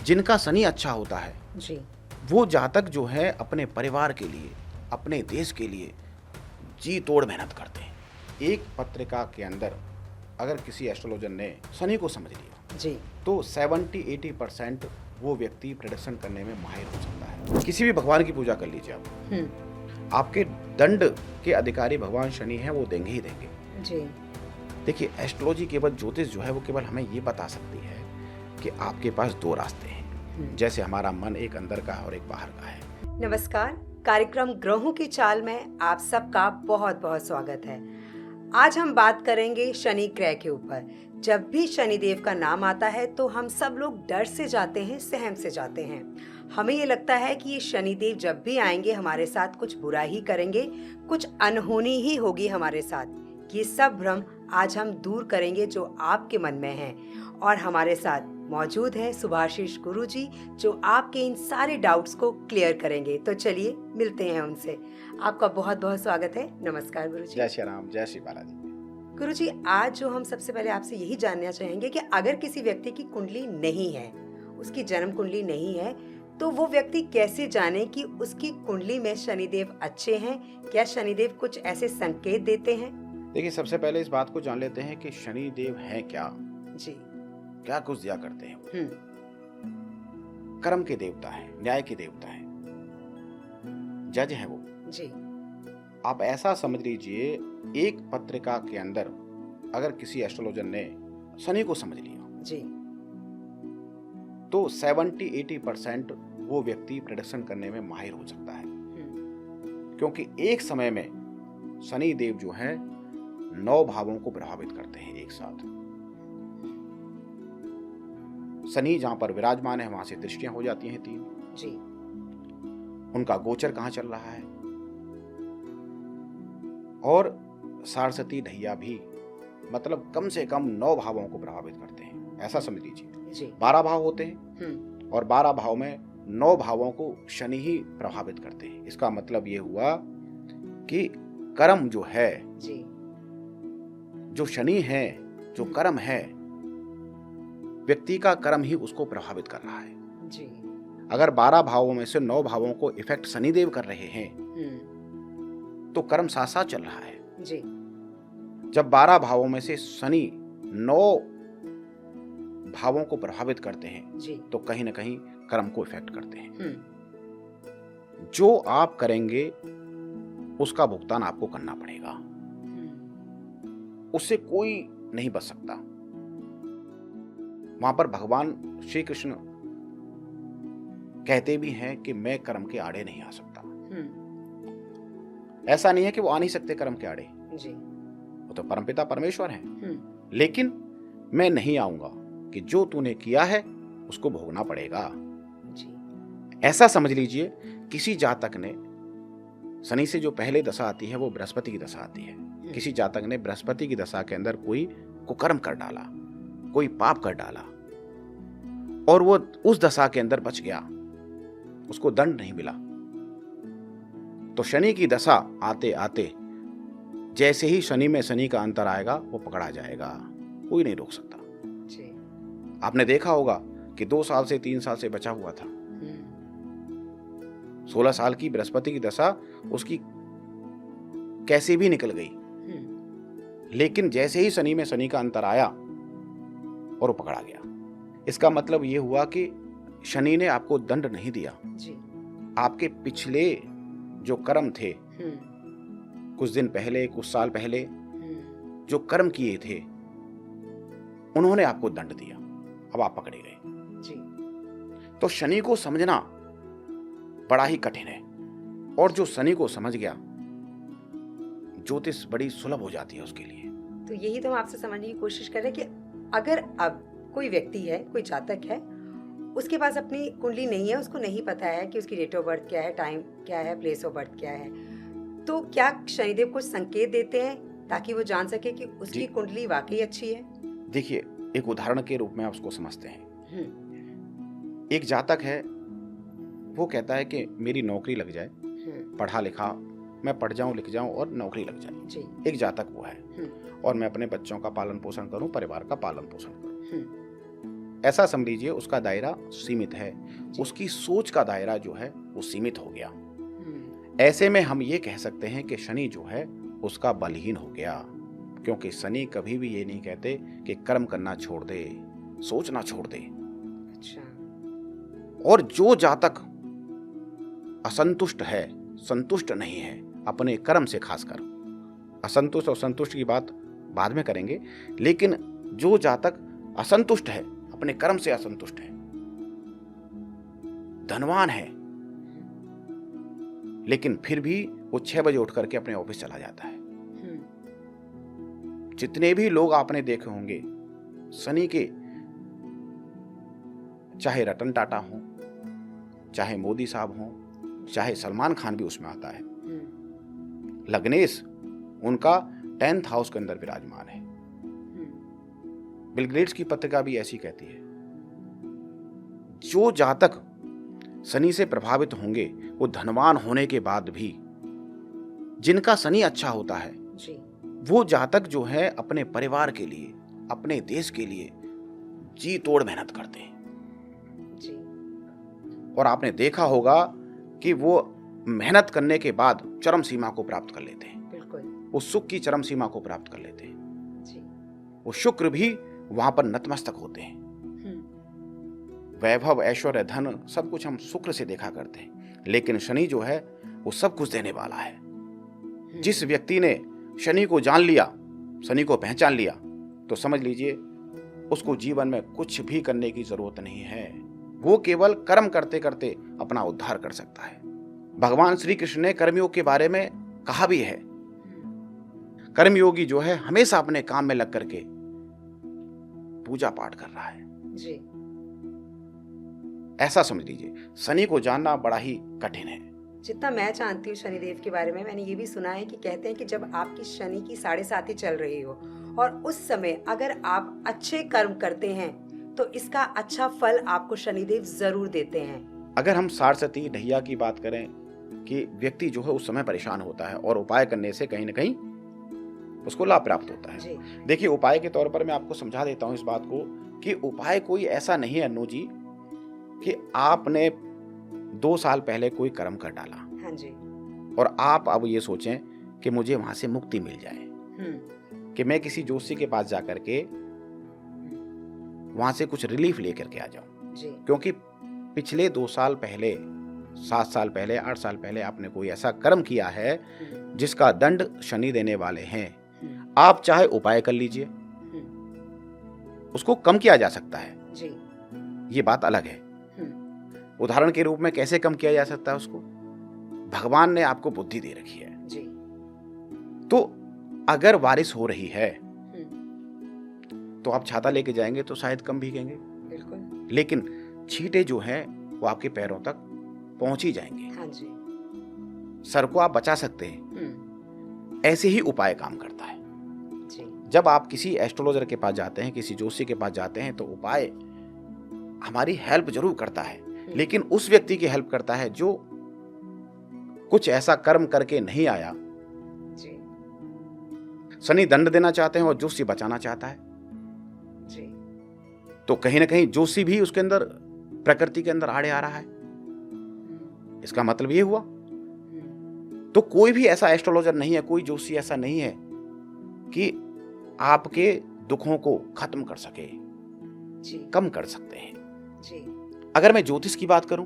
जिनका शनि अच्छा होता है जी। वो जातक जो है अपने परिवार के लिए, अपने देश के लिए जी तोड़ मेहनत करते हैं। एक पत्रिका के अंदर अगर किसी एस्ट्रोलॉजर ने शनि को समझ लिया जी। तो 70-80% वो व्यक्ति प्रेडिक्शन करने में माहिर हो सकता है। किसी भी भगवान की पूजा कर लीजिए आप, आपके दंड के अधिकारी भगवान शनि हैं, वो देंगे ही देंगे। जी। देखिए, एस्ट्रोलॉजी केवल ज्योतिष जो है वो केवल हमें ये बता सकती है कि आपके पास दो रास्ते हैं, जैसे हमारा मन एक अंदर का है और एक बाहर का है। नमस्कार, कार्यक्रम ग्रहों की चाल में आप सबका बहुत बहुत स्वागत है। आज हम बात करेंगे शनि ग्रह के ऊपर। जब भी शनिदेव का नाम आता है तो हम सब लोग डर से जाते हैं, सहम से जाते हैं। हमें ये लगता है कि ये शनिदेव जब भी आएंगे हमारे साथ कुछ बुरा ही करेंगे, कुछ अनहोनी ही होगी हमारे साथ। ये सब भ्रम आज हम दूर करेंगे जो आपके मन में है, और हमारे साथ मौजूद है सुभाषिश गुरुजी जो आपके इन सारे डाउट्स को क्लियर करेंगे। तो चलिए मिलते हैं उनसे। आपका बहुत बहुत स्वागत है। नमस्कार गुरुजी। जय श्री राम, जय श्री बालाजी। गुरुजी, आज जो हम सबसे पहले आपसे यही जानना चाहेंगे कि अगर किसी व्यक्ति की कुंडली नहीं है, उसकी जन्म कुंडली नहीं है, तो वो व्यक्ति कैसे जाने कि उसकी कुंडली में शनिदेव अच्छे हैं? क्या शनिदेव कुछ ऐसे संकेत देते हैं? देखिए, सबसे पहले इस बात को जान लेते हैं कि शनिदेव हैं क्या, जी। क्या कुछ दिया करते हैं। कर्म के देवता हैं, न्याय के देवता हैं, जज हैं वो जी। आप ऐसा समझ लीजिए, एक पत्रिका के अंदर अगर किसी एस्ट्रोलॉजर ने शनि को समझ लिया जी। तो 70-80% वो व्यक्ति प्रेडिक्शन करने में माहिर हो सकता है, क्योंकि एक समय में शनि देव जो है 9 भावों को प्रभावित करते हैं एक साथ। शनि जहां पर विराजमान है वहां से दृष्टियां हो जाती हैं 3 जी। उनका गोचर कहां चल रहा है, और सारस्वती ढैया भी, मतलब कम से कम 9 भावों को प्रभावित करते हैं, ऐसा समझ लीजिए। जी। 12 भाव होते हैं और 12 भाव में 9 भावों को शनि ही प्रभावित करते हैं। इसका मतलब ये हुआ कि कर्म जो है जी। जो शनि है, जो कर्म है, व्यक्ति का कर्म ही उसको प्रभावित कर रहा है। जी। अगर 12 भावों में से 9 भावों को इफेक्ट शनिदेव कर रहे हैं तो कर्म साथ साथ चल रहा है। जी। जब 12 भावों में से शनि 9 भावों को प्रभावित करते हैं जी। तो कहीं ना कहीं कर्म को इफेक्ट करते हैं। जो आप करेंगे उसका भुगतान आपको करना पड़ेगा, उससे कोई नहीं बच सकता। वहां पर भगवान श्री कृष्ण कहते भी हैं कि मैं कर्म के आड़े नहीं आ सकता। ऐसा नहीं है कि वो आ नहीं सकते कर्म के आड़े, जी। वो तो परमपिता परमेश्वर हैं, लेकिन मैं नहीं आऊंगा कि जो तूने किया है उसको भोगना पड़ेगा। जी। ऐसा समझ लीजिए, किसी जातक ने शनि से जो पहले दशा आती है वो बृहस्पति की दशा आती है। किसी जातक ने बृहस्पति की दशा के अंदर कोई कुकर्म कर डाला, कोई पाप कर डाला, और वो उस दशा के अंदर बच गया, उसको दंड नहीं मिला, तो शनि की दशा आते आते जैसे ही शनि में शनि का अंतर आएगा वो पकड़ा जाएगा, कोई नहीं रोक सकता। जी। आपने देखा होगा कि 2 साल से 3 साल से बचा हुआ था, 16 साल की बृहस्पति की दशा उसकी कैसे भी निकल गई, लेकिन जैसे ही शनि में शनि का अंतर आया और वो पकड़ा गया। इसका मतलब ये हुआ कि शनि ने आपको दंड नहीं दिया, जी। आपके आपके पिछले जो कर्म थे, कुछ दिन पहले, कुछ साल पहले जो कर्म किए थे, उन्होंने आपको दंड दिया, अब आप पकड़े गए। जी। तो शनि को समझना बड़ा ही कठिन है, और जो शनि को समझ गया, ज्योतिष बड़ी सुलभ हो जाती है उसके लिए। तो यही तो हम आपसे समझने की कोशिश कर रहे हैं कि अगर अब कोई व्यक्ति है, कोई जातक है, उसके पास अपनी कुंडली नहीं है, उसको नहीं पता है कि उसकी डेट ऑफ बर्थ क्या है, टाइम क्या है, प्लेस ऑफ बर्थ क्या है, तो क्या शनिदेव कुछ संकेत देते हैं ताकि वो जान सके कि उसकी कुंडली वाकई अच्छी है? देखिए, एक उदाहरण के रूप में आप उसको समझते हैं। एक जातक है, वो कहता है कि मेरी नौकरी लग जाए, पढ़ा लिखा, मैं पढ़ जाऊं, लिख जाऊं और नौकरी लग जाए। जी। एक जातक वो है, और मैं अपने बच्चों का पालन पोषण करूं, परिवार का पालन पोषण करूं। ऐसा समझ लीजिए उसका दायरा सीमित है, उसकी सोच का दायरा जो है वो सीमित हो गया। ऐसे में हम ये कह सकते हैं कि शनि जो है उसका बलहीन हो गया, क्योंकि शनि कभी भी ये नहीं कहते कि कर्म करना छोड़ दे, सोचना छोड़ दे। अच्छा। और जो जातक असंतुष्ट है, संतुष्ट नहीं है अपने कर्म से, खासकर असंतुष्ट और संतुष्ट की बात बाद में करेंगे, लेकिन जो जातक असंतुष्ट है, अपने कर्म से असंतुष्ट है, धनवान है, लेकिन फिर भी वो 6 बजे उठ करके अपने ऑफिस चला जाता है। जितने भी लोग आपने देखे होंगे शनि के, चाहे रतन टाटा हो, चाहे मोदी साहब हो, चाहे सलमान खान भी उसमें आता है, लग्नेश उनका 10th हाउस के अंदर विराजमान है। बिल गेट्स की पत्रिका भी ऐसी कहती है। जो जातक शनि से प्रभावित होंगे वो धनवान होने के बाद भी, जिनका शनि अच्छा होता है जी। वो जातक जो है अपने परिवार के लिए, अपने देश के लिए जी तोड़ मेहनत करते हैं जी। और आपने देखा होगा कि वो मेहनत करने के बाद चरम सीमा को प्राप्त कर लेते हैं। बिल्कुल। वो सुख की चरम सीमा को प्राप्त कर लेते हैं जी। वो शुक्र भी वहां पर नतमस्तक होते हैं। वैभव, ऐश्वर्य, धन सब कुछ हम शुक्र से देखा करते हैं, लेकिन शनि जो है वो सब कुछ देने वाला है। जिस व्यक्ति ने शनि को जान लिया, शनि को पहचान लिया, तो समझ लीजिए उसको जीवन में कुछ भी करने की जरूरत नहीं है। वो केवल कर्म करते करते अपना उद्धार कर सकता है। भगवान श्री कृष्ण ने कर्मयोग के बारे में कहा भी है। कर्मयोगी जो है हमेशा अपने काम में लग करके पूजा पाठ कर रहा है जी। ऐसा समझ लीजिए। शनि को जानना बड़ा ही कठिन है। जितना मैं जानती हूँ शनिदेव के बारे में, मैंने ये भी सुना है कि कहते हैं कि जब आपकी शनि की 7.5 चल रही हो और उस समय अगर आप अच्छे कर्म करते हैं तो इसका अच्छा फल आपको शनिदेव जरूर देते हैं। अगर हम सारस्वती ढैया की बात करें कि व्यक्ति जो है उस समय परेशान होता है और उपाय करने से कहीं ना कहीं उसको लाभ प्राप्त होता है। देखिए, उपाय के तौर पर मैं आपको समझा देता हूँ इस बात को कि उपाय कोई ऐसा नहीं है अन्नू जी कि आपने 2 साल पहले कोई कर्म कर डाला। हाँ जी। और आप अब ये सोचें कि मुझे वहां से मुक्ति मिल जाए, कि मैं किसी जोशी के पास जाकर के वहां से कुछ रिलीफ लेकर के आ जाऊं जी। क्योंकि पिछले 2 साल पहले, 7 साल पहले, 8 साल पहले आपने कोई ऐसा कर्म किया है जिसका दंड शनि देने वाले हैं। आप चाहे उपाय कर लीजिए, उसको कम किया जा सकता है जी। ये बात अलग है। उदाहरण के रूप में कैसे कम किया जा सकता है उसको? भगवान ने आपको बुद्धि दे रखी है जी। तो अगर बारिश हो रही है तो आप छाता लेके जाएंगे तो शायद कम भीगेंगे। बिल्कुल। लेकिन छींटे जो हैं वो आपके पैरों तक पहुंच ही जाएंगे। हाँ जी। सर को आप बचा सकते हैं। ऐसे ही उपाय काम करता है जी। जब आप किसी एस्ट्रोलॉजर के पास जाते हैं, किसी जोशी के पास जाते हैं, तो उपाय हमारी हेल्प जरूर करता है, लेकिन उस व्यक्ति की हेल्प करता है जो कुछ ऐसा कर्म करके नहीं आया। जी। शनि दंड देना चाहते हैं और जोशी बचाना चाहता है। जी। तो कहीं ना कहीं जोशी भी उसके अंदर, प्रकृति के अंदर आड़े आ रहा है। इसका मतलब ये हुआ। तो कोई भी ऐसा एस्ट्रोलॉजर नहीं है, कोई जोशी ऐसा नहीं है कि आपके दुखों को खत्म कर सके, जी। कम कर सकते हैं। जी। अगर मैं ज्योतिष की बात करूं,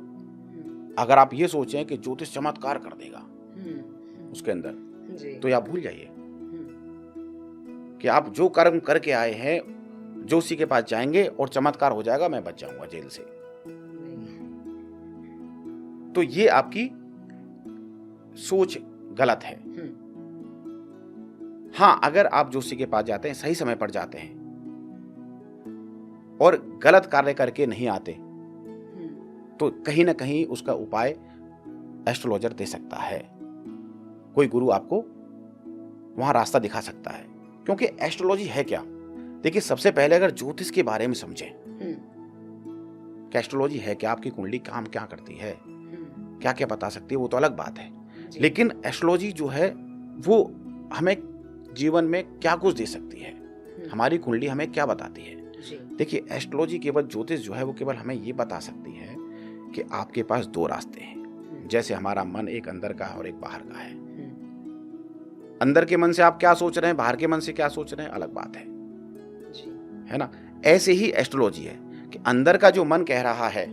अगर आप ये सोचें कि ज्योतिष चमत्कार कर देगा उसके अंदर, जी। तो आप भूल जाइए कि आप जो कर्म करके आए हैं, जोशी के पास जाएंगे और चमत्कार हो जाएगा, मैं बच जाऊंगा जेल से। तो ये आपकी सोच गलत है। हाँ, अगर आप जोशी के पास जाते हैं, सही समय पर जाते हैं और गलत कार्य करके नहीं आते, तो कहीं ना कहीं उसका उपाय एस्ट्रोलॉजर दे सकता है। कोई गुरु आपको वहां रास्ता दिखा सकता है। क्योंकि एस्ट्रोलॉजी है क्या? देखिए, सबसे पहले अगर ज्योतिष के बारे में समझें कि एस्ट्रोलॉजी है क्या, आपकी कुंडली काम क्या करती है, क्या क्या बता सकती है, वो तो अलग बात है। लेकिन एस्ट्रोलॉजी जो है वो हमें जीवन में क्या कुछ दे सकती है, हमारी कुंडली हमें क्या बताती है। देखिए, एस्ट्रोलॉजी केवल ज्योतिष जो है वो केवल हमें ये बता सकती है कि आपके पास दो रास्ते हैं। जैसे हमारा मन एक अंदर का है और एक बाहर का है। अंदर के मन से आप क्या सोच रहे हैं, बाहर के मन से क्या सोच रहे हैं, अलग बात है जी। है ना। ऐसे ही एस्ट्रोलॉजी है कि अंदर का जो मन कह रहा है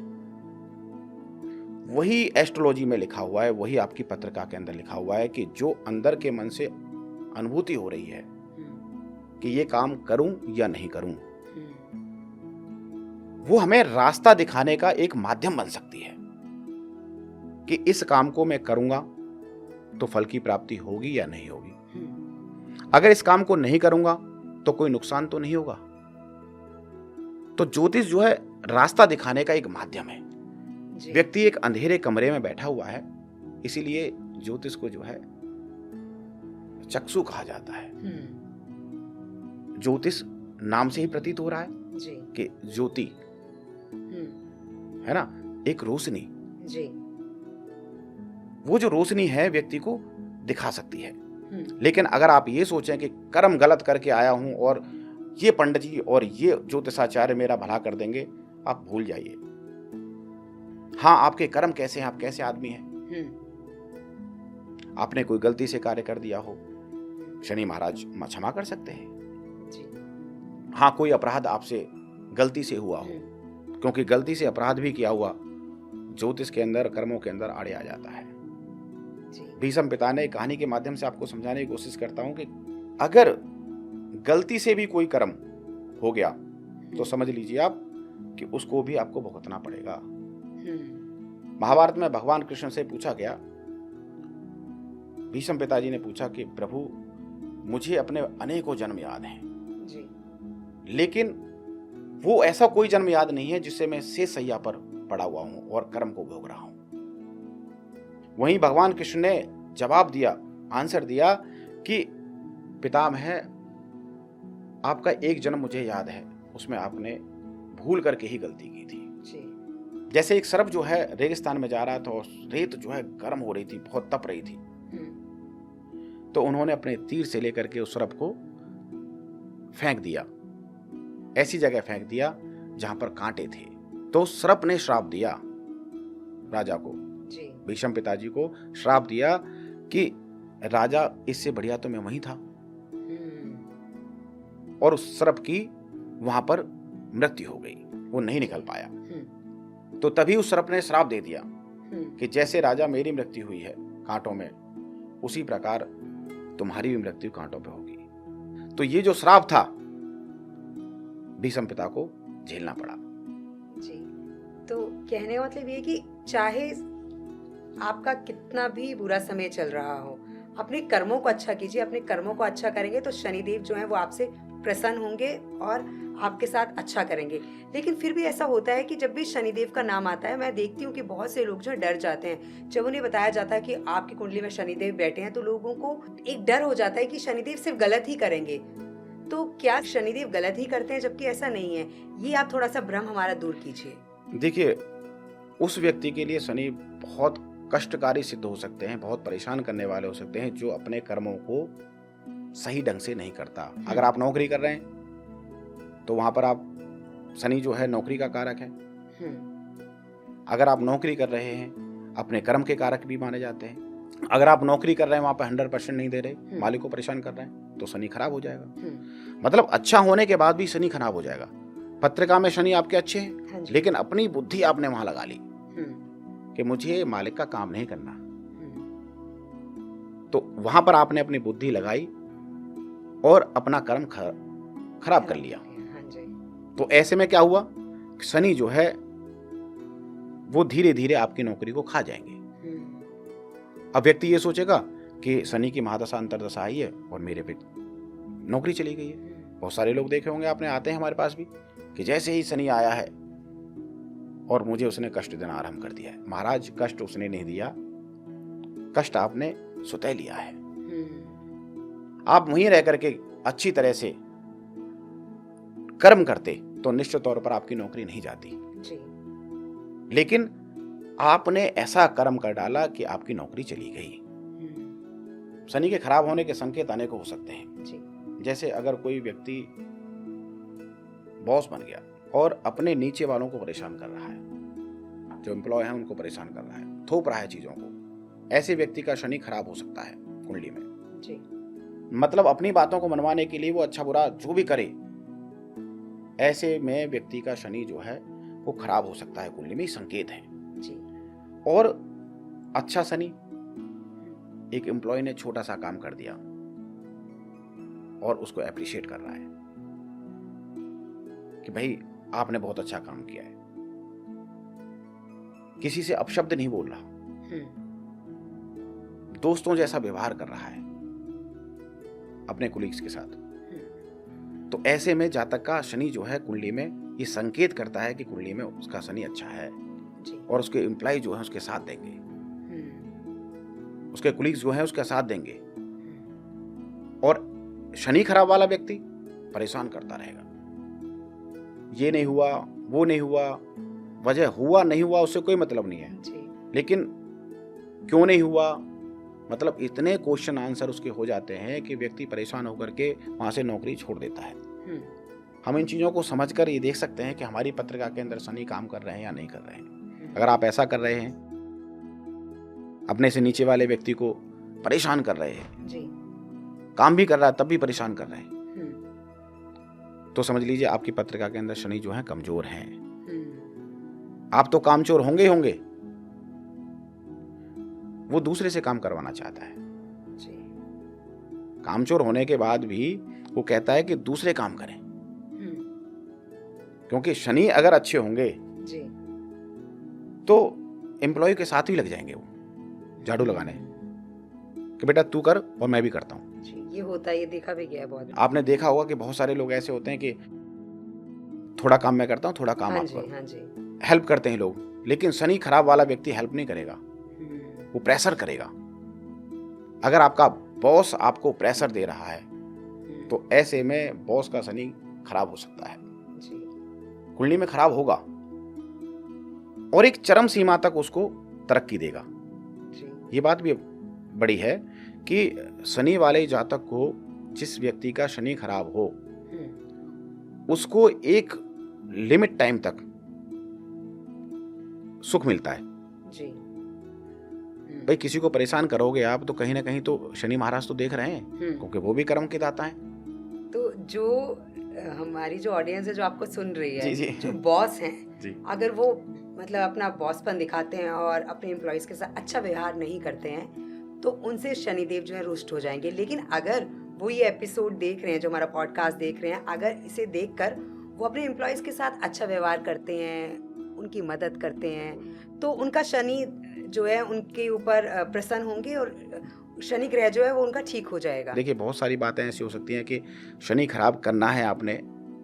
वही एस्ट्रोलॉजी में लिखा हुआ है, वही आपकी पत्रिका के अंदर लिखा हुआ है कि जो अंदर के मन से अनुभूति हो रही है कि ये काम करूं या नहीं करूं, वो हमें रास्ता दिखाने का एक माध्यम बन सकती है कि इस काम को मैं करूंगा तो फल की प्राप्ति होगी या नहीं होगी, अगर इस काम को नहीं करूंगा तो कोई नुकसान तो नहीं होगा। तो ज्योतिष जो है रास्ता दिखाने का एक माध्यम है। व्यक्ति एक अंधेरे कमरे में बैठा हुआ है, इसीलिए ज्योतिष को जो है चक्षु कहा जाता है। ज्योतिष नाम से ही प्रतीत हो रहा है जी। कि ज्योति है ना, एक रोशनी जी। वो जो रोशनी है व्यक्ति को दिखा सकती है। लेकिन अगर आप ये सोचें कि कर्म गलत करके आया हूं और ये पंडित जी और ये ज्योतिषाचार्य मेरा भला कर देंगे, आप भूल जाइए। हाँ, आपके कर्म कैसे हैं, आप कैसे आदमी हैं। आपने कोई गलती से कार्य कर दिया हो, शनि महाराज क्षमा कर सकते हैं जी। हाँ, कोई अपराध आपसे गलती से हुआ हो, क्योंकि गलती से अपराध भी किया हुआ ज्योतिष के अंदर, कर्मों के अंदर आड़े आ जाता है। भीष्म पिता ने कहानी के माध्यम से आपको समझाने की कोशिश करता हूं कि अगर गलती से भी कोई कर्म हो गया तो समझ लीजिए आप कि उसको भी आपको भुगतना पड़ेगा। महाभारत में भगवान कृष्ण से पूछा गया, भीष्म पिताजी ने पूछा कि प्रभु मुझे अपने अनेकों जन्म याद हैं जी। लेकिन वो ऐसा कोई जन्म याद नहीं है जिससे मैं शेष सैया पर पड़ा हुआ हूं और कर्म को भोग रहा हूं। वहीं भगवान कृष्ण ने जवाब दिया, आंसर दिया कि पितामह, आपका एक जन्म मुझे याद है, उसमें आपने भूल करके ही गलती की थी जी। जैसे एक सर्प जो है रेगिस्तान में जा रहा था और रेत जो है गर्म हो रही थी, बहुत तप रही थी, तो उन्होंने अपने तीर से लेकर के उस सर्प को फेंक दिया, ऐसी जगह फेंक दिया जहां पर कांटे थे। तो सर्प ने श्राप दिया राजा को, भीष्म पिताजी को श्राप दिया कि राजा, इससे बढ़िया तो मैं वहीं था। और उस सर्प की वहां पर मृत्यु हो गई, वो नहीं निकल पाया। तो तभी उस सर्प ने श्राप दे दिया कि जैसे राजा मेरी मृत्यु हुई है कांटों में, उसी प्रकार तुम्हारी भी मृत्यु कांटों पे होगी। तो ये जो श्राप था भीष्म पिता को झेलना पड़ा जी। तो कहने का मतलब ये कि चाहे आपका कितना भी बुरा समय चल रहा हो, अपने कर्मों को अच्छा कीजिए। अपने कर्मों को अच्छा करेंगे तो शनिदेव जो है वो आपसे प्रसन्न होंगे और आपके साथ अच्छा करेंगे। लेकिन फिर भी ऐसा होता है कि जब भी शनिदेव का नाम आता है, मैं देखती हूँ कि बहुत से लोग जो डर जाते हैं जब उन्हें बताया जाता है कि आपकी कुंडली में शनिदेव बैठे हैं। तो लोगों को एक डर हो जाता है कि शनिदेव सिर्फ गलत ही करेंगे। तो क्या शनिदेव गलत ही करते हैं? जबकि ऐसा नहीं है। ये आप थोड़ा सा भ्रम हमारा दूर कीजिए। देखिए, उस व्यक्ति के लिए शनि बहुत कष्टकारी सिद्ध हो सकते हैं, बहुत परेशान करने वाले हो सकते हैं जो अपने कर्मों को सही ढंग से नहीं करता। अगर आप नौकरी कर रहे हैं तो वहां पर आप, शनि जो है नौकरी का कारक है। अगर आप नौकरी कर रहे हैं, अपने कर्म के कारक भी माने जाते हैं। अगर आप नौकरी कर रहे हैं, वहां पर 100% नहीं दे रहे, मालिक को परेशान कर रहे हैं, तो शनि खराब हो जाएगा। मतलब अच्छा होने के बाद भी शनि खराब हो जाएगा। पत्रिका में शनि आपके अच्छे हैं, लेकिन अपनी बुद्धि आपने वहां लगा ली कि मुझे मालिक का काम नहीं करना, तो वहां पर आपने अपनी बुद्धि लगाई और अपना कर्म खराब कर लिया। तो ऐसे में क्या हुआ, शनि जो है वो धीरे धीरे आपकी नौकरी को खा जाएंगे। अब व्यक्ति ये सोचेगा कि शनि की महादशा अंतरदशा आई है और मेरे पे नौकरी चली गई है। बहुत सारे लोग देखे होंगे आपने, आते हैं हमारे पास भी, कि जैसे ही शनि आया है और मुझे उसने कष्ट देना आरंभ कर दिया है। महाराज, कष्ट उसने नहीं दिया, कष्ट आपने स्वतः लिया है। आप वहीं रह करके अच्छी तरह से कर्म करते तो निश्चित तौर पर आपकी नौकरी नहीं जाती जी। लेकिन आपने ऐसा कर्म कर डाला कि आपकी नौकरी चली गई। शनि के खराब होने के संकेत अनेकों हो सकते हैं जी। जैसे अगर कोई व्यक्ति बॉस बन गया, और अपने नीचे वालों को परेशान कर रहा है, जो एम्प्लॉय हैं उनको परेशान कर रहा है, थोप रहा है चीज़ों को, ऐसे व्यक्ति का शनि खराब हो सकता है कुंडली में जी। मतलब अपनी बातों को मनवाने के लिए वो अच्छा बुरा जो भी करे, ऐसे में व्यक्ति का शनि जो है वो खराब हो सकता है कुंडली में, संकेत है जी। और अच्छा शनि, एक एम्प्लॉय ने छोटा सा काम कर दिया और उसको एप्रिशिएट कर रहा है कि भाई आपने बहुत अच्छा काम किया है, किसी से अपशब्द नहीं बोल रहा, दोस्तों जैसा व्यवहार कर रहा है अपने कोलीग्स के साथ। तो ऐसे में जातक का शनि जो है कुंडली में ये संकेत करता है कि कुंडली में उसका शनि अच्छा है जी। और उसके एम्प्लॉय जो है उसके साथ देंगे, उसके कोलीग्स जो है उसका साथ देंगे। और शनि खराब वाला व्यक्ति परेशान करता रहेगा, ये नहीं हुआ वो नहीं हुआ, वजह हुआ नहीं हुआ उससे कोई मतलब नहीं है जी। लेकिन क्यों नहीं हुआ, मतलब इतने क्वेश्चन आंसर उसके हो जाते हैं कि व्यक्ति परेशान होकर के वहां से नौकरी छोड़ देता है। हम इन चीज़ों को समझकर ये देख सकते हैं कि हमारी पत्रिका के अंदर शनि काम कर रहे हैं या नहीं कर रहे हैं। अगर आप ऐसा कर रहे हैं, अपने से नीचे वाले व्यक्ति को परेशान कर रहे हैं जी। काम भी कर रहा है तब भी परेशान कर रहे हैं, तो समझ लीजिए आपकी पत्रिका के अंदर शनि जो है कमजोर हैं। आप तो कामचोर होंगे ही होंगे, वो दूसरे से काम करवाना चाहता है जी। कामचोर होने के बाद भी वो कहता है कि दूसरे काम करें, क्योंकि शनि अगर अच्छे होंगे जी। तो एम्प्लॉय के साथ ही लग जाएंगे वो झाड़ू लगाने कि बेटा तू कर और मैं भी करता हूँ जी। ये होता है, ये देखा भी गया है बहुत। आपने देखा होगा कि बहुत सारे लोग ऐसे होते हैं कि थोड़ा काम मैं करता हूँ थोड़ा काम हाँ आप जी, करो, हाँ जी। हेल्प करते हैं लोग। लेकिन शनि खराब वाला व्यक्ति हेल्प नहीं करेगा, वो प्रेशर करेगा। अगर आपका बॉस आपको प्रेशर दे रहा है तो ऐसे में बॉस का शनि खराब हो सकता है जी। कुंडली में खराब होगा और एक चरम सीमा तक उसको तरक्की देगा। जी। ये बात भी बड़ी है कि शनि वाले जातक को, जिस व्यक्ति का शनि खराब हो, उसको एक लिमिट टाइम तक सुख मिलता है। जी। भाई किसी को परेशान करोगे आप तो कहीं ना कहीं तो शनि महाराज तो देख रहे हैं, क्योंकि वो भी कर्म के दाता हैं। तो जो हमारी जो ऑडियंस है जो आपको सुन रही है, जी, जी। जो बॉस हैं, जी। अगर वो मतलब अपना बॉसपन दिखाते हैं और अपने एम्प्लॉयज के साथ अच्छा व्यवहार नहीं करते हैं तो उनसे शनिदेव जो है रुष्ट हो जाएंगे। लेकिन अगर वो ये एपिसोड देख रहे हैं, जो हमारा पॉडकास्ट देख रहे हैं, अगर इसे देखकर वो अपने एम्प्लॉयज के साथ अच्छा व्यवहार करते हैं, उनकी मदद करते हैं, तो उनका शनि जो है उनके ऊपर प्रसन्न होंगे और शनि ग्रह जो है वो उनका ठीक हो जाएगा। देखिए बहुत सारी बातें ऐसी हो सकती हैं कि शनि खराब करना है आपने,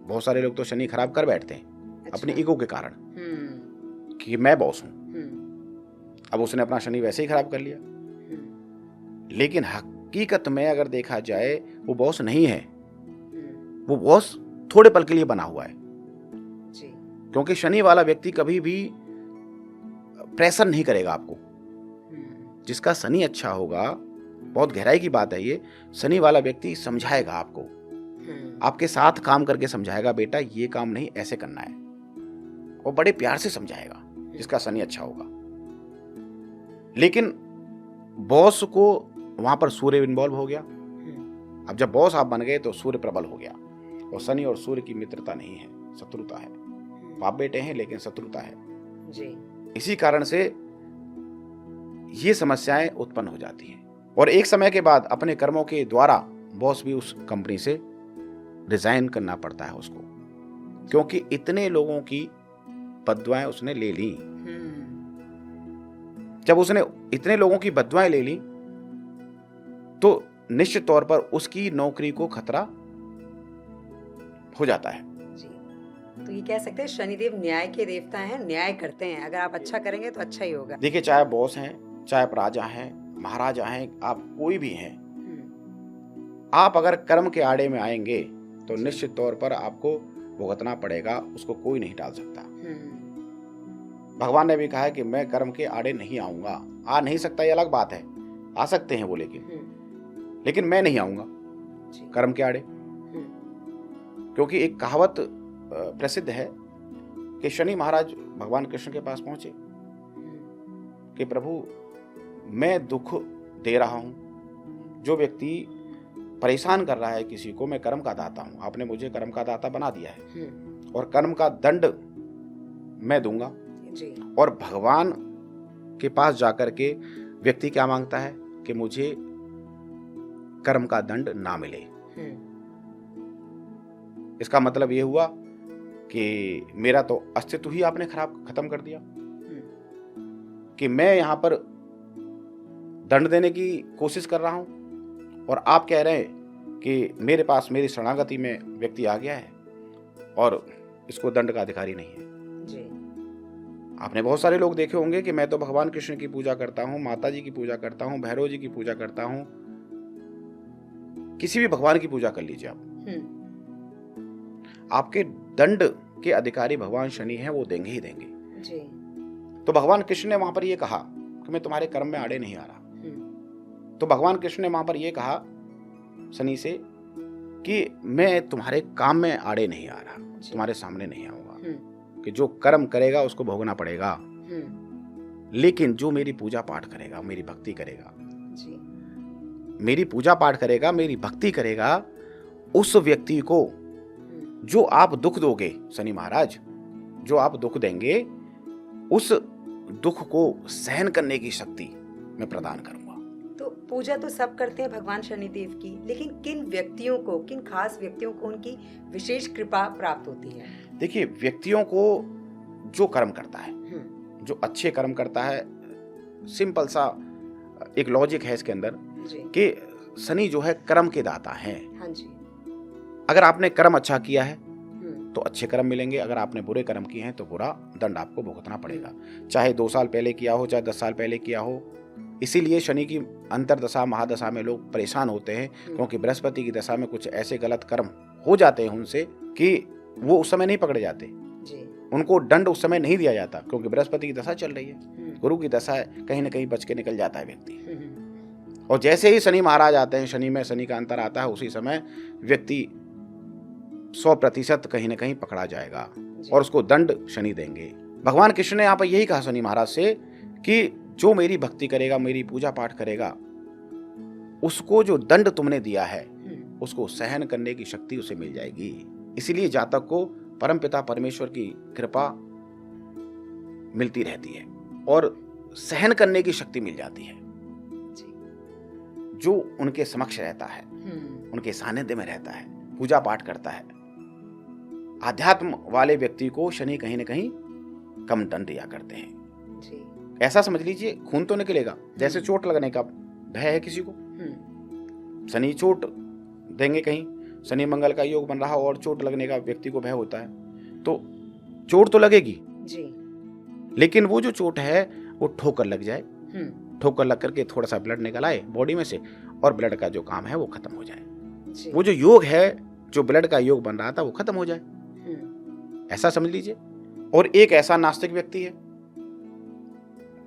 बहुत सारे लोग तो शनि खराब कर बैठते हैं अपनी ईगो के कारण कि मैं बॉस हूं। अब उसने अपना शनि वैसे ही खराब कर लिया, लेकिन हकीकत में अगर देखा जाए वो बॉस नहीं है, वो बॉस थोड़े पल के लिए बना हुआ है जी। क्योंकि शनि वाला व्यक्ति कभी भी प्रेशर नहीं करेगा आपको। जिसका शनि अच्छा होगा, बहुत गहराई की बात है ये, शनि वाला व्यक्ति समझाएगा आपको, आपके साथ काम करके समझाएगा, बेटा ये काम नहीं ऐसे करना है, और बड़े प्यार से समझाएगा जिसका शनि अच्छा होगा। लेकिन बॉस को वहां पर सूर्य इन्वॉल्व हो गया। अब जब बॉस आप बन गए तो सूर्य प्रबल हो गया, और शनि और सूर्य की मित्रता नहीं है, शत्रुता है। बाप बेटे हैं लेकिन शत्रुता है जी। इसी कारण से ये समस्याएं उत्पन्न हो जाती हैं। और एक समय के बाद अपने कर्मों के द्वारा बॉस भी उस कंपनी से रिजाइन करना पड़ता है उसको, क्योंकि इतने लोगों की बद्दुआएं उसने ले ली। जब उसने इतने लोगों की बद्दुआएं ले ली तो निश्चित तौर पर उसकी नौकरी को खतरा हो जाता है। जी। तो ये कह सकते हैं शनिदेव न्याय के देवता हैं, न्याय करते हैं। अगर आप अच्छा करेंगे तो अच्छा ही होगा। देखिए चाहे बॉस हैं, चाहे आप राजा हैं, महाराजा हैं, आप कोई भी हैं, आप अगर कर्म के आड़े में आएंगे तो निश्चित तौर पर आपको भुगतना पड़ेगा, उसको कोई नहीं टाल सकता। भगवान ने भी कहा है कि मैं कर्म के आड़े नहीं आऊंगा। आ नहीं सकता ये अलग बात है, आ सकते हैं वो, लेकिन मैं नहीं आऊंगा कर्म के आड़े। क्योंकि एक कहावत प्रसिद्ध है कि शनि महाराज भगवान कृष्ण के पास पहुंचे कि प्रभु मैं दुख दे रहा हूं, जो व्यक्ति परेशान कर रहा है किसी को, मैं कर्म का दाता हूं, आपने मुझे कर्म का दाता बना दिया है और कर्म का दंड मैं दूंगा। जी। और और भगवान के पास जाकर के व्यक्ति क्या मांगता है कि मुझे कर्म का दंड ना मिले। इसका मतलब ये हुआ कि मेरा तो अस्तित्व ही आपने खत्म कर दिया, कि मैं यहां पर दंड देने की कोशिश कर रहा हूं और आप कह रहे हैं कि मेरे पास मेरी शरणागति में व्यक्ति आ गया है और इसको दंड का अधिकारी नहीं है। जी। आपने बहुत सारे लोग देखे होंगे कि मैं तो भगवान कृष्ण की पूजा करता हूं, माता जी की पूजा करता हूं, भैरव जी की पूजा करता हूं, किसी भी भगवान की पूजा कर लीजिए आप, आपके दंड के अधिकारी भगवान शनि हैं, वो देंगे ही देंगे। जी। तो भगवान कृष्ण ने वहां पर यह कहा कि मैं तुम्हारे कर्म में आड़े नहीं आ रहा। तो भगवान कृष्ण ने वहां पर यह कहा शनि से कि मैं तुम्हारे काम में आड़े नहीं आ रहा, तुम्हारे सामने नहीं आऊंगा, कि जो कर्म करेगा उसको भोगना पड़ेगा, लेकिन जो मेरी पूजा पाठ करेगा, मेरी भक्ति करेगा, जी। मेरी पूजा पाठ करेगा, मेरी भक्ति करेगा, उस व्यक्ति को जो आप दुख दोगे शनि महाराज, जो आप दुख देंगे, उस दुख को सहन करने की शक्ति मैं प्रदान करूंगा। तो पूजा तो सब करते हैं भगवान शनिदेव की, लेकिन किन व्यक्तियों को, किन खास व्यक्तियों को उनकी विशेष कृपा प्राप्त होती है? देखिए, व्यक्तियों को जो कर्म करता है, जो अच्छे कर्म करता है, सिंपल सा एक लॉजिक है इसके अंदर कि शनि जो है कर्म के दाता है। हाँ जी। अगर आपने कर्म अच्छा किया है तो अच्छे कर्म मिलेंगे, अगर आपने बुरे कर्म किए हैं तो बुरा दंड आपको भुगतना पड़ेगा, चाहे 2 साल पहले किया हो, चाहे 10 साल पहले किया हो। इसीलिए शनि की अंतरदशा महादशा में लोग परेशान होते हैं, क्योंकि बृहस्पति की दशा में कुछ ऐसे गलत कर्म हो जाते हैं उनसे कि वो उस समय नहीं पकड़े जाते जी। उनको दंड उस समय नहीं दिया जाता, क्योंकि बृहस्पति की दशा चल रही है, गुरु की दशा है, कहीं ना कहीं बच के निकल जाता है व्यक्ति। और जैसे ही शनि महाराज आते हैं, शनि में शनि का अंतर आता है, उसी समय व्यक्ति 100% कहीं ना कहीं पकड़ा जाएगा और उसको दंड शनि देंगे। भगवान कृष्ण ने यहाँ पर यही कहा शनि महाराज से कि जो मेरी भक्ति करेगा, मेरी पूजा पाठ करेगा, उसको जो दंड तुमने दिया है उसको सहन करने की शक्ति उसे मिल जाएगी। इसीलिए जातक को परमपिता परमेश्वर की कृपा मिलती रहती है और सहन करने की शक्ति मिल जाती है। जो उनके समक्ष रहता है, उनके सानिध्य में रहता है, पूजा पाठ करता है, आध्यात्म वाले व्यक्ति को शनि कहीं न कहीं कम दंड दिया करते हैं जी। ऐसा समझ लीजिए, खून तो निकलेगा, जैसे चोट लगने का भय है किसी को, शनि चोट देंगे, कहीं शनि मंगल का योग बन रहा और चोट लगने का व्यक्ति को भय होता है, तो चोट तो लगेगी जी। लेकिन वो जो चोट है वो ठोकर लग जाए, ठोकर लग करके थोड़ा सा ब्लड निकल आए बॉडी में से और ब्लड का जो काम है वो खत्म हो जाए जी। वो जो योग है, जो ब्लड का योग बन रहा था, वो खत्म हो जाए, ऐसा समझ लीजिए। और एक ऐसा नास्तिक व्यक्ति है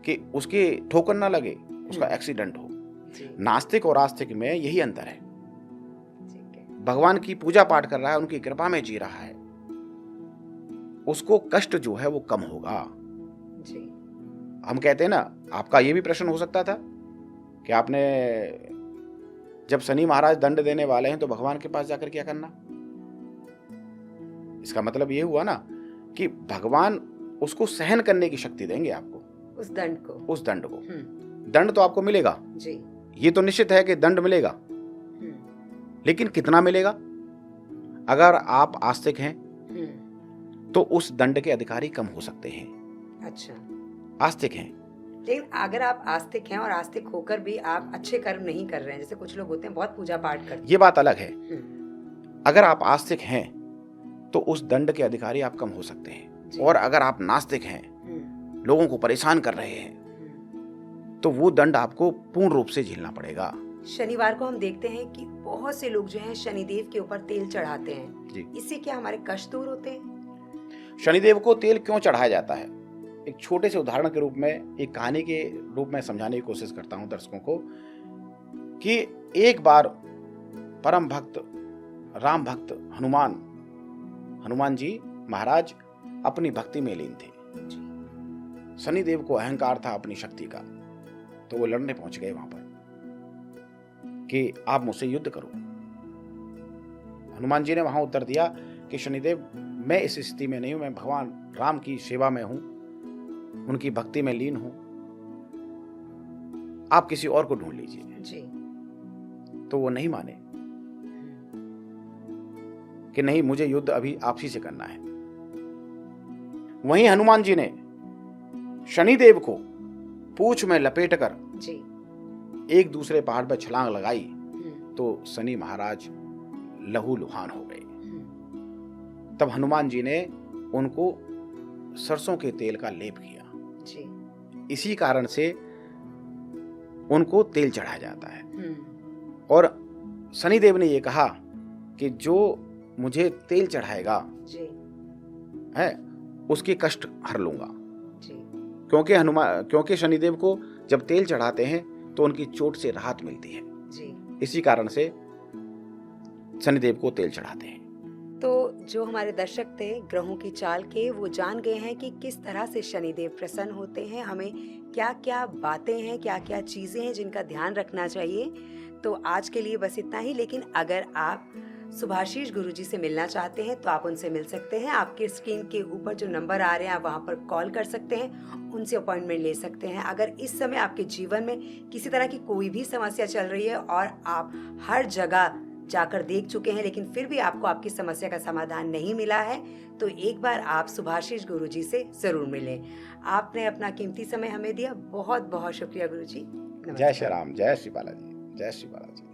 कि उसके ठोकर ना लगे, उसका एक्सीडेंट हो। नास्तिक और आस्तिक में यही अंतर है। भगवान की पूजा पाठ कर रहा है, उनकी कृपा में जी रहा है, उसको कष्ट जो है वो कम होगा जी। हम कहते हैं ना, आपका ये भी प्रश्न हो सकता था कि आपने जब शनि महाराज दंड देने वाले हैं तो भगवान के पास जाकर क्या करना। इसका मतलब ये हुआ ना कि भगवान उसको सहन करने की शक्ति देंगे आपको, उस दंड को। दंड तो आपको मिलेगा जी, ये तो निश्चित है कि दंड मिलेगा, लेकिन कितना मिलेगा? अगर आप आस्तिक हैं तो उस दंड के अधिकारी कम हो सकते हैं। अच्छा, आस्तिक हैं। लेकिन अगर आप आस्तिक हैं और आस्तिक होकर भी आप अच्छे कर्म नहीं कर रहे हैं, जैसे कुछ लोग होते हैं बहुत पूजा पाठ करते हैं, ये बात अलग है। अगर आप आस्तिक हैं तो उस दंड के अधिकारी आप कम हो सकते हैं, और अगर आप नास्तिक हैं, लोगों को परेशान कर रहे हैं, तो वो दंड आपको पूर्ण रूप से झेलना पड़ेगा। शनिवार को हम देखते हैं कि बहुत से लोग जो हैं शनिदेव के ऊपर तेल चढ़ाते हैं जी। इससे क्या हमारे कष्ट दूर होते हैं? शनिदेव को तेल क्यों चढ़ाया जाता है, एक छोटे से उदाहरण के रूप में, एक कहानी के रूप में समझाने की कोशिश करता हूं दर्शकों को कि एक बार परम भक्त, राम भक्त हनुमान जी महाराज अपनी भक्ति में लीन थे। शनिदेव को अहंकार था अपनी शक्ति का, तो वो लड़ने पहुंच गए वहां पर कि आप मुझसे युद्ध करो। हनुमान जी ने वहां उत्तर दिया कि शनिदेव, मैं इस स्थिति में नहीं हूं, मैं भगवान राम की सेवा में हूं, उनकी भक्ति में लीन हूं, आप किसी और को ढूंढ लीजिए जी। तो वो नहीं माने कि नहीं, मुझे युद्ध अभी आप ही से करना है। वहीं हनुमान जी ने शनिदेव को पूंछ में लपेटकर जी। एक दूसरे पहाड़ पर छलांग लगाई तो शनि महाराज लहूलुहान हो गए। तब हनुमान जी ने उनको सरसों के तेल का लेप किया जी। इसी कारण से उनको तेल चढ़ाया जाता है। और शनिदेव ने यह कहा कि जो मुझे तेल चढ़ाएगा जी। है उसके कष्ट हर लूंगा। जी। क्योंकि शनिदेव को जब तेल चढ़ाते हैं तो उनकी चोट से राहत मिलती है जी। इसी कारण से शनिदेव को तेल चढ़ाते हैं। तो जो हमारे दर्शक थे ग्रहों की चाल के, वो जान गए हैं कि किस तरह से शनिदेव प्रसन्न होते हैं, हमें क्या क्या बातें हैं, क्या क्या चीज़ें हैं जिनका ध्यान रखना चाहिए। तो आज के लिए बस इतना ही, लेकिन अगर आप सुभाषीष गुरुजी से मिलना चाहते हैं तो आप उनसे मिल सकते हैं। आपके स्क्रीन के ऊपर जो नंबर आ रहे हैं आप वहाँ पर कॉल कर सकते हैं, उनसे अपॉइंटमेंट ले सकते हैं। अगर इस समय आपके जीवन में किसी तरह की कोई भी समस्या चल रही है और आप हर जगह जाकर देख चुके हैं लेकिन फिर भी आपको आपकी समस्या का समाधान नहीं मिला है, तो एक बार आप सुभाषीष गुरुजी से ज़रूर मिलें। आपने अपना कीमती समय हमें दिया, बहुत बहुत शुक्रिया गुरुजी। जय श्री राम, जय श्री बालाजी, जय श्री बालाजी।